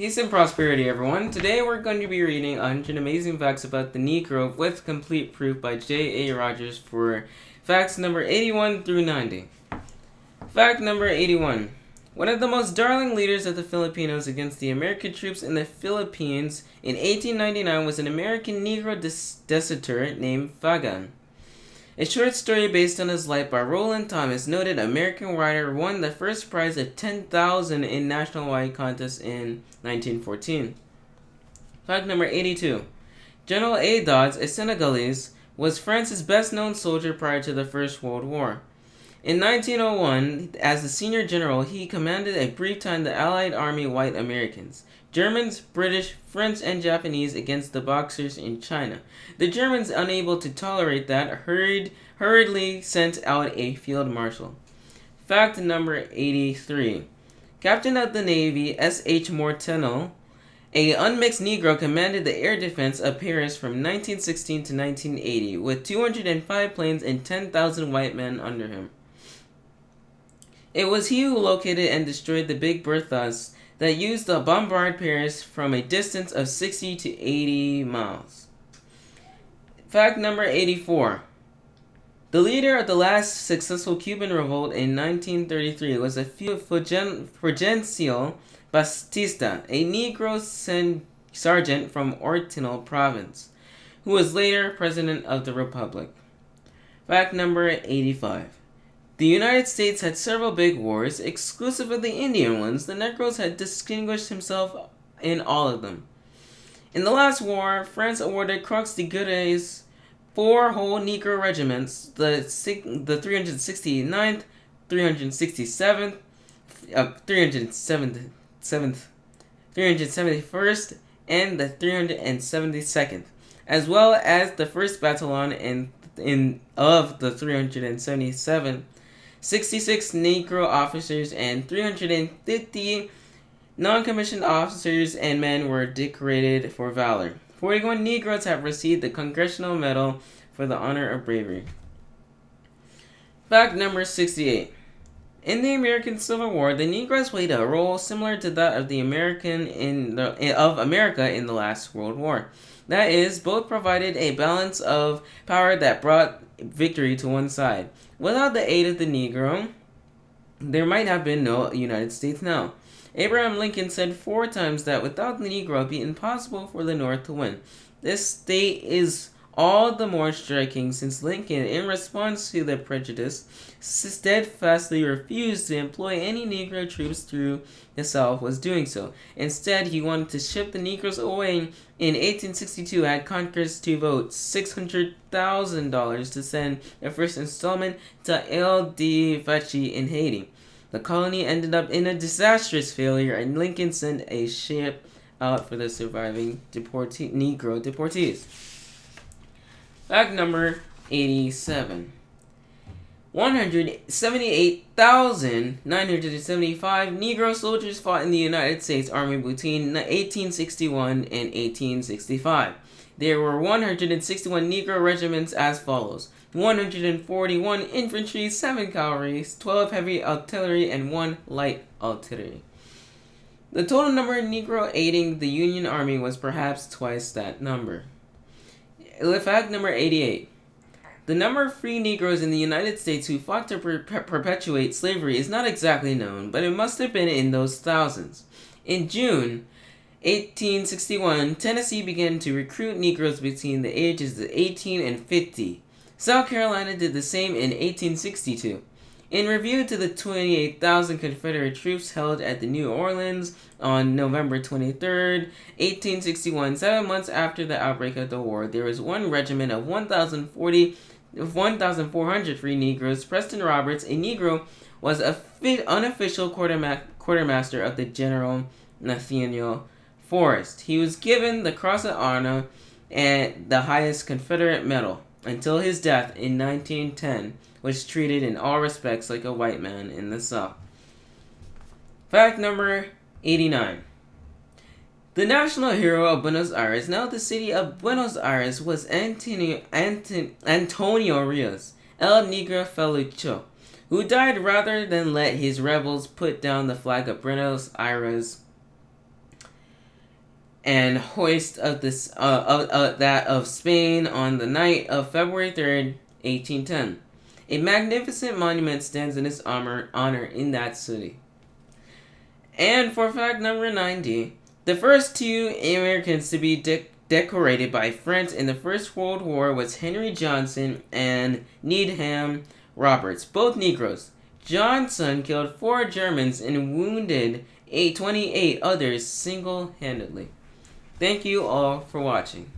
Peace and prosperity, everyone. Today we're going to be reading 100 amazing facts about the Negro with complete proof by J.A. Rogers for facts number 81 through 90. Fact number 81. One of the most darling leaders of the Filipinos against the American troops in the Philippines in 1899 was an American Negro deserter named Fagan. A short story based on his life by Roland Thomas, noted American writer, won the first prize of $10,000 in nationwide contest in 1914. Fact number 82. General A. Dodds, a Senegalese, was France's best-known soldier prior to the First World War. In 1901, as the senior general, he commanded a brief time the Allied Army White Americans, Germans, British, French, and Japanese against the Boxers in China. The Germans, unable to tolerate that, hurriedly sent out a field marshal. Fact number 83. Captain of the Navy S.H. Mortenel, an unmixed Negro, commanded the air defense of Paris from 1916 to 1980, with 205 planes and 10,000 white men under him. It was he who located and destroyed the Big Berthas that used to bombard Paris from a distance of 60 to 80 miles. Fact number 84. The leader of the last successful Cuban revolt in 1933 was a Fulgencio Batista, a Negro sergeant from Oriental province, who was later president of the Republic. Fact number 85. The United States had several big wars, exclusive of the Indian ones. The Negroes had distinguished himself in all of them. In the last war, France awarded Croix de Guerres 4 whole Negro regiments, the 369th, 367th, 371st, and the 372nd, as well as the 1st Battalion of the 377th. 66 Negro officers and 350 non-commissioned officers and men were decorated for valor. 41 Negroes have received the Congressional Medal for the honor of bravery. Fact number 68. In the American Civil War, the Negroes played a role similar to that of America in the last World War. That is, both provided a balance of power that brought victory to one side. Without the aid of the Negro, there might have been no United States now. Abraham Lincoln said 4 times that without the Negro it would be impossible for the North to win. This state is all the more striking since Lincoln, in response to the prejudice, steadfastly refused to employ any Negro troops through the South was doing so. Instead, he wanted to ship the Negroes away. In 1862, had Congress to vote $600,000 to send the first installment to Ile de Vache in Haiti. The colony ended up in a disastrous failure, and Lincoln sent a ship out for the surviving Negro deportees. Fact number 87. 178,975 Negro soldiers fought in the United States Army between 1861 and 1865. There were 161 Negro regiments as follows: 141 infantry, 7 cavalry, 12 heavy artillery, and 1 light artillery. The total number of Negro aiding the Union Army was perhaps twice that number. Fact number 88. The number of free Negroes in the United States who fought to perpetuate slavery is not exactly known, but it must have been in those thousands. In June 1861, Tennessee began to recruit Negroes between the ages of 18 and 50. South Carolina did the same in 1862. In review to the 28,000 Confederate troops held at the New Orleans on November 23, 1861, 7 months after the outbreak of the war, there was one regiment of 1,400 free Negroes. Preston Roberts, a Negro, was an unofficial quartermaster of the General Nathaniel Forrest. He was given the Cross of Honor and the highest Confederate medal until his death in 1910, was treated in all respects like a white man in the South. Fact number 89. The national hero of Buenos Aires, now the city of Buenos Aires, was Antonio Rios, El Negro Felucho, who died rather than let his rebels put down the flag of Buenos Aires and hoist of that of Spain on the night of February 3rd, 1810. A magnificent monument stands in his honor in that city. And for fact number 90, the first two Americans to be decorated by France in the First World War was Henry Johnson and Needham Roberts, both Negroes. Johnson killed 4 Germans and wounded 28 others single-handedly. Thank you all for watching.